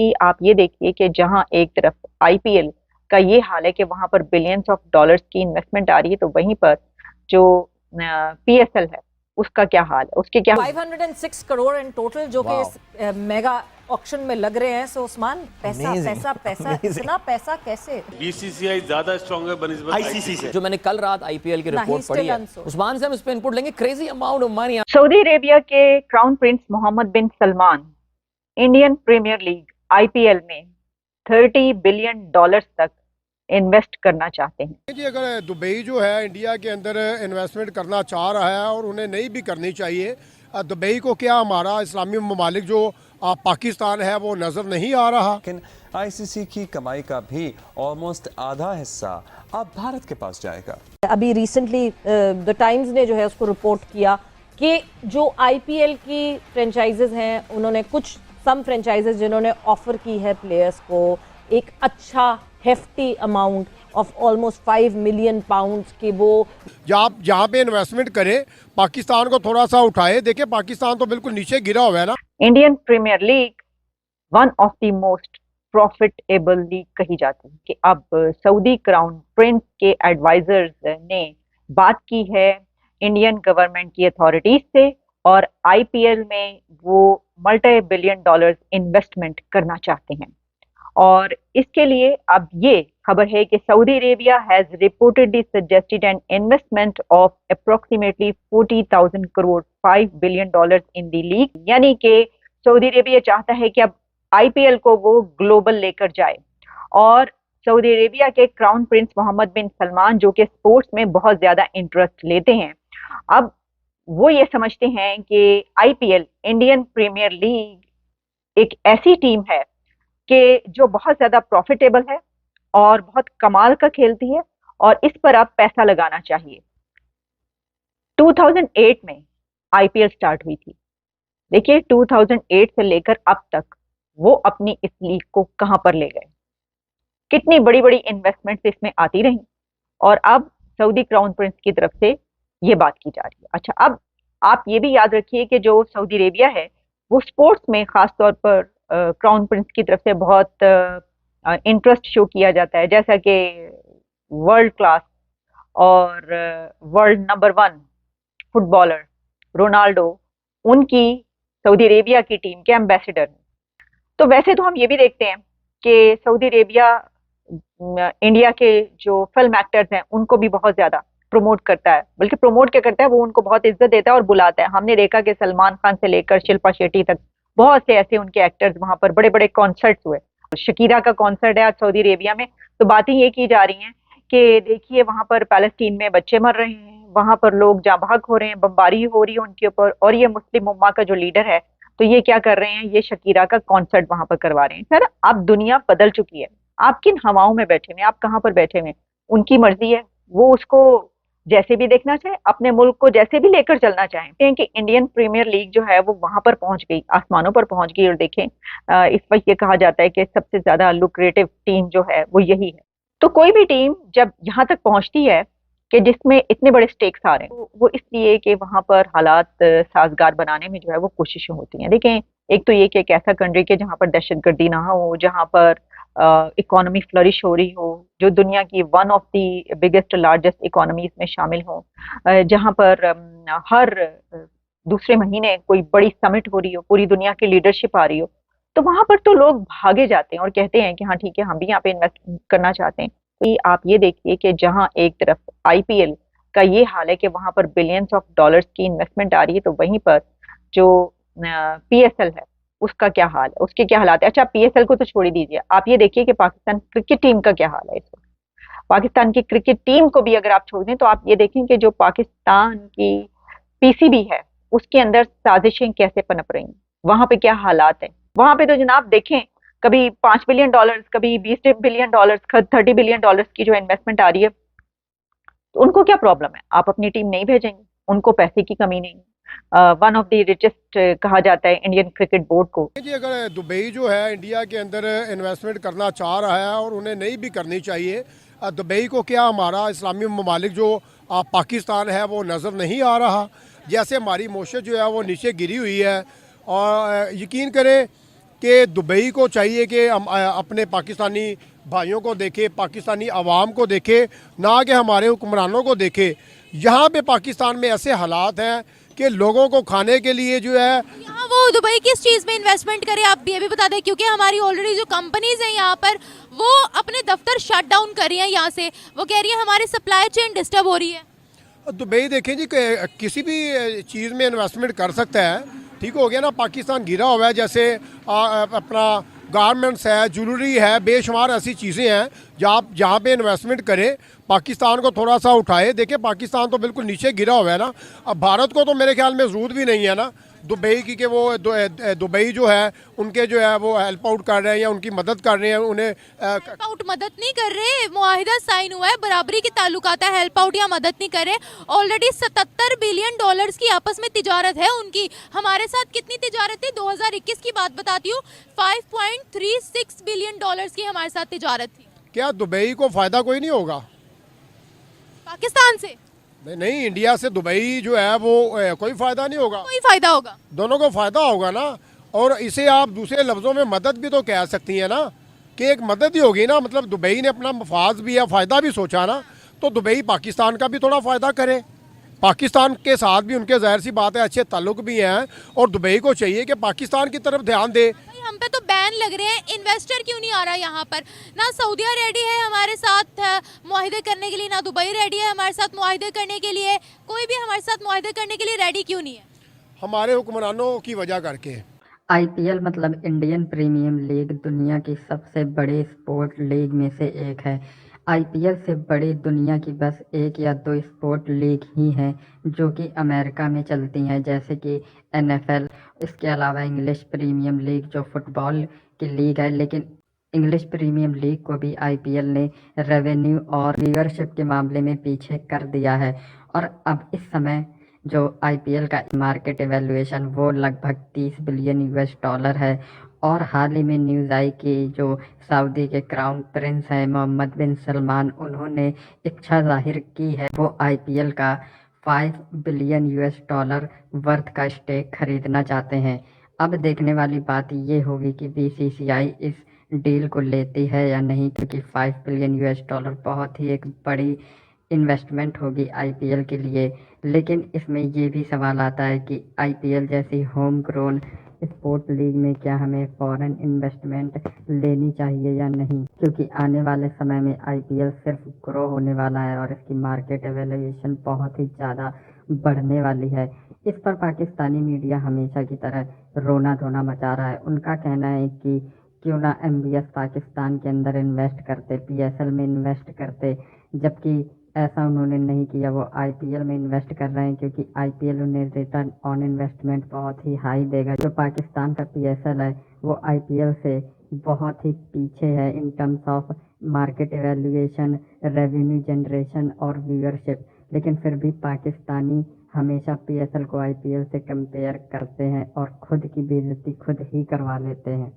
कि आप ये देखिए कि जहां एक तरफ आईपीएल का ये हाल है कि वहां पर बिलियंस ऑफ डॉलर्स की इन्वेस्टमेंट आ रही है, तो वहीं पर जो पीएसएल है उसका क्या हाल है, उसके क्या 506 करोड़ इन टोटल जो कि इस मेगा ऑक्शन में लग रहे हैं। सो उस्मान, पैसा पैसा पैसा इतना पैसा कैसे? बीसीसीआई ज्यादा स्ट्रांग है बनिस्बत आईसीसी से। जो मैंने कल रात आईपीएल की रिपोर्ट पढ़ी है, उस्मान से हम इस पे इनपुट लेंगे। Crazy amount of money. Saudi Arabia के crown prince Mohammed bin Salman Indian premiere League IPL में 30 बिलियन डॉलर्स तक इन्वेस्ट करना चाहते हैं। जी, अगर दुबई जो है इंडिया के अंदर इन्वेस्टमेंट करना चाह रहा है और उन्हें नहीं भी करनी चाहिए, दुबई को क्या हमारा इस्लामी ममालिक जो पाकिस्तान है वो नज़र नहीं आ रहा? लेकिन आईसीसी की कमाई का भी ऑलमोस्ट आधा हिस्सा अब भारत के पास जाएगा। अभी रिसेंटली द टाइम्स ने जो है उसको रिपोर्ट किया कि जो आईपीएल की फ्रेंचाइजेज हैं, उन्होंने कुछ सम फ्रेंचाइजेज जिन्होंने ऑफर की है प्लेयर्स को एक अच्छा hefty amount of almost 5 million pounds के वो जहाँ पे इन्वेस्टमेंट करे पाकिस्तान को थोड़ा सा उठाए। देखिए, पाकिस्तान तो बिल्कुल नीचे गिरा हुआ है ना। Indian premiere league one of the most profitable league कही जाती है कि अब सऊदी क्राउन प्रिंस के एडवाइजर्स ने बात की है इंडियन गवर्नमेंट की अथॉरिटीज से और आईपीएल में वो मल्टी बिलियन डॉलर्स इन्वेस्टमेंट करना चाहते हैं। और इसके लिए अब ये खबर है कि Saudi Arabia has reportedly suggested an investment of approximately 40,000 crore 5 billion dollars in the league. यानी कि सऊदी अरेबिया चाहता है कि अब आईपीएल को वो ग्लोबल लेकर जाए। और सऊदी अरेबिया के crown prince Mohammed bin Salman, जो कि स्पोर्ट्स में बहुत ज्यादा इंटरेस्ट लेते हैं, अब वो ये समझते हैं कि आईपीएल इंडियन प्रीमियर लीग एक ऐसी टीम है कि जो बहुत ज्यादा प्रॉफिटेबल है और बहुत कमाल का खेलती है और इस पर अब पैसा लगाना चाहिए। 2008 में आईपीएल स्टार्ट हुई थी। देखिए, 2008 से लेकर अब तक वो अपनी इस लीग को कहां पर ले गए, कितनी बड़ी बड़ी इन्वेस्टमेंट्स इसमें आती रही और अब सऊदी क्राउन प्रिंस की तरफ से ये बात की जा रही है। अच्छा, अब आप ये भी याद रखिए कि जो सऊदी अरेबिया है वो स्पोर्ट्स में खास तौर पर क्राउन प्रिंस की तरफ से बहुत इंटरेस्ट शो किया जाता है, जैसा कि वर्ल्ड क्लास और वर्ल्ड नंबर 1 फुटबॉलर रोनाल्डो उनकी सऊदी अरेबिया की टीम के एम्बेसडर हैं। तो वैसे तो हम ये भी देखते हैं कि सऊदी अरेबिया इंडिया के जो फिल्म एक्टर्स हैं उनको भी बहुत ज्यादा प्रमोट करता है, बल्कि प्रमोट क्या करता है, वो उनको बहुत इज्जत देता है और बुलाता है। हमने देखा कि सलमान खान से लेकर शिल्पा शेट्टी तक बहुत से ऐसे उनके एक्टर्स वहां पर बड़े बड़े कॉन्सर्ट्स हुए। शकीरा का कॉन्सर्ट है आज सऊदी अरेबिया में, तो बातें ये की जा रही हैं कि देखिए वहां पर पैलेस्टीन में बच्चे मर रहे हैं, वहां पर लोग जाँ बहक हो रहे हैं, बमबारी हो रही है उनके ऊपर, और ये मुस्लिम उम्मा का जो लीडर है तो ये क्या कर रहे हैं, ये शकीरा का कॉन्सर्ट वहां पर करवा रहे हैं। सर, अब दुनिया बदल चुकी है, आप किन हवाओं में बैठे हुए, आप कहाँ पर बैठे हुए, उनकी मर्जी है, वो उसको जैसे भी देखना चाहे, अपने मुल्क को जैसे भी लेकर चलना चाहें। कि इंडियन प्रीमियर लीग जो है वो वहां पर पहुंच गई, आसमानों पर पहुंच गई। और देखें, इस वक्त ये कहा जाता है कि सबसे ज्यादा लुक्रेटिव टीम जो है वो यही है। तो कोई भी टीम जब यहाँ तक पहुंचती है कि जिसमें इतने बड़े स्टेक्स आ रहे हैं, वो इसलिए कि वहां पर हालात साजगार बनाने में जो है वो कोशिशें होती हैं। देखें, एक तो ये कि एक ऐसा कंट्री के जहाँ पर दहशतगर्दी ना हो, जहाँ पर इकोनॉमी फ्लरिश हो रही हो, जो दुनिया की one of the biggest largest economies में शामिल हो, जहां पर हर दूसरे महीने कोई बड़ी समिट हो रही हो, पूरी दुनिया की लीडरशिप आ रही हो, तो वहां पर तो लोग भागे जाते हैं और कहते हैं कि हाँ ठीक है, हम भी यहाँ पे इन्वेस्ट करना चाहते हैं। तो आप ये देखिए कि जहां एक तरफ आईपीएल का ये हाल है कि वहां पर बिलियंस ऑफ डॉलर्स की इन्वेस्टमेंट आ रही है, तो वहीं पर जो पीएसएल है उसका क्या हाल है, उसके क्या हालात है। अच्छा, पीएसएल को तो छोड़ ही दीजिए, आप ये देखिए कि पाकिस्तान क्रिकेट टीम का क्या हाल है इस वक्त। पाकिस्तान की क्रिकेट टीम को भी अगर आप छोड़ दें तो आप ये देखें कि जो पाकिस्तान की पीसीबी है उसके अंदर साजिशें कैसे पनप रही हैं, वहां पे क्या हालात हैं। वहां पे तो जनाब देखें, कभी 5 बिलियन डॉलर्स, कभी 20 बिलियन डॉलर्स, 30 बिलियन डॉलर्स की जो इन्वेस्टमेंट आ रही है, तो उनको क्या प्रॉब्लम है, आप अपनी टीम नहीं भेजेंगे, उनको पैसे की कमी नहीं। वन ऑफ द रिचेस्ट कहा जाता है इंडियन क्रिकेट बोर्ड को। जी, अगर दुबई जो है इंडिया के अंदर इन्वेस्टमेंट करना चाह रहा है और उन्हें नहीं भी करनी चाहिए, दुबई को क्या हमारा इस्लामी ममालिक जो पाकिस्तान है वो नज़र नहीं आ रहा? जैसे हमारी मोशत जो है वो नीचे गिरी हुई है और यकीन करें कि दुबई को चाहिए कि हम अपने पाकिस्तानी भाइयों को देखे, पाकिस्तानी आवाम को देखे, ना कि हमारे हुक्मरानों को देखे। यहाँ पे पाकिस्तान में ऐसे हालात हैं कि लोगों को खाने के लिए जो है यहाँ वो दुबई किस चीज़ में इन्वेस्टमेंट करे, आप ये भी बता दें, क्योंकि हमारी ऑलरेडी जो कंपनीज हैं यहाँ पर वो अपने दफ्तर शट डाउन कर रही हैं यहाँ से। वो कह रही है हमारी सप्लाई चेन डिस्टर्ब हो रही है। दुबई देखें जी, किसी भी चीज़ में इन्वेस्टमेंट कर सकता है। ठीक हो गया ना, पाकिस्तान गिरा हुआ है, जैसे अपना गारमेंट्स है, ज्वेलरी है, बेशुमार ऐसी चीज़ें हैं जहाँ पे इन्वेस्टमेंट करें, पाकिस्तान को थोड़ा सा उठाए। देखिए पाकिस्तान तो बिल्कुल नीचे गिरा हुआ है ना। अब भारत को तो मेरे ख्याल में ज़रूरत भी नहीं है ना दुबई की, कि वो दुबई जो है उनके जो है वो हेल्प आउट कर रहे हैं या उनकी मदद कर रहे हैं। उन्हें हेल्प आउट मदद नहीं कर रहे, मुआहिदा साइन हुआ है, बराबरी के ताल्लुकात है, हेल्प आउट या मदद नहीं कर रहे। ऑलरेडी 77 बिलियन डॉलर्स की आपस में तिजारत है उनकी। हमारे साथ कितनी तिजारत थी? 2021 की बात बताती हूँ, 5.36 बिलियन डॉलर्स की हमारे साथ तिजारत थी। क्या दुबई को फ़ायदा कोई नहीं होगा पाकिस्तान से? नहीं, इंडिया से दुबई जो है वो कोई फ़ायदा नहीं होगा। कोई फायदा होगा, दोनों को फ़ायदा होगा ना। और इसे आप दूसरे लफ्ज़ों में मदद भी तो कह सकती हैं ना, कि एक मदद ही होगी ना। मतलब दुबई ने अपना मफाद भी या फ़ायदा भी सोचा ना, तो दुबई पाकिस्तान का भी थोड़ा फ़ायदा करे। पाकिस्तान के साथ भी उनके ज़ाहिर सी बात है अच्छे ताल्लुक भी हैं, और दुबई को चाहिए कि पाकिस्तान की तरफ ध्यान दे। भाई हम पे तो बैन लग रहे हैं, इन्वेस्टर क्यों नहीं आ रहा यहाँ पर? ना सऊदीया रेडी है हमारे साथ मुआहिदे करने के लिए, ना दुबई रेडी है हमारे साथ मुआहिदे करने के लिए। कोई भी हमारे साथ मुआहिदे करने के लिए रेडी क्यों नहीं है? हमारे हुक्मरानों की वजह करके। आईपीएल मतलब इंडियन प्रीमियम लीग दुनिया की सबसे बड़ी स्पोर्ट लीग में से एक है। आईपीएल से बड़ी दुनिया की बस एक या दो स्पोर्ट लीग ही हैं जो कि अमेरिका में चलती हैं, जैसे कि एनएफएल। इसके अलावा इंग्लिश प्रीमियम लीग जो फुटबॉल की लीग है, लेकिन इंग्लिश प्रीमियम लीग को भी आईपीएल ने रेवेन्यू और व्यूअरशिप के मामले में पीछे कर दिया है। और अब इस समय जो आईपीएल का मार्केट एवेल्युएशन वो लगभग 30 बिलियन यूएस डॉलर है। और हाल ही में न्यूज़ आई कि जो सऊदी के क्राउन प्रिंस हैं मोहम्मद बिन सलमान, उन्होंने इच्छा जाहिर की है वो आईपीएल का 5 बिलियन यूएस डॉलर वर्थ का स्टेक खरीदना चाहते हैं। अब देखने वाली बात ये होगी कि बीसीसीआई इस डील को लेती है या नहीं, क्योंकि 5 बिलियन यूएस डॉलर बहुत ही एक बड़ी इन्वेस्टमेंट होगी आईपीएल के लिए। लेकिन इसमें ये भी सवाल आता है कि आईपीएल जैसी होम ग्रोन स्पोर्ट लीग में क्या हमें फॉरेन इन्वेस्टमेंट लेनी चाहिए या नहीं, क्योंकि आने वाले समय में आईपीएल सिर्फ ग्रो होने वाला है और इसकी मार्केट एवेल्युएशन बहुत ही ज़्यादा बढ़ने वाली है। इस पर पाकिस्तानी मीडिया हमेशा की तरह रोना धोना मचा रहा है। उनका कहना है कि क्यों ना एमबीएस पाकिस्तान के अंदर इन्वेस्ट करते, पीएसएल में इन्वेस्ट करते, जबकि ऐसा उन्होंने नहीं किया। वो आईपीएल में इन्वेस्ट कर रहे हैं क्योंकि आईपीएल उन्हें रिटर्न ऑन इन्वेस्टमेंट बहुत ही हाई देगा। जो पाकिस्तान का पीएसएल है वो आईपीएल से बहुत ही पीछे है in terms of market evaluation, revenue generation और व्यूअरशिप। लेकिन फिर भी पाकिस्तानी हमेशा पीएसएल को आईपीएल से कंपेयर करते हैं और खुद की बेइज्जती खुद ही करवा लेते हैं।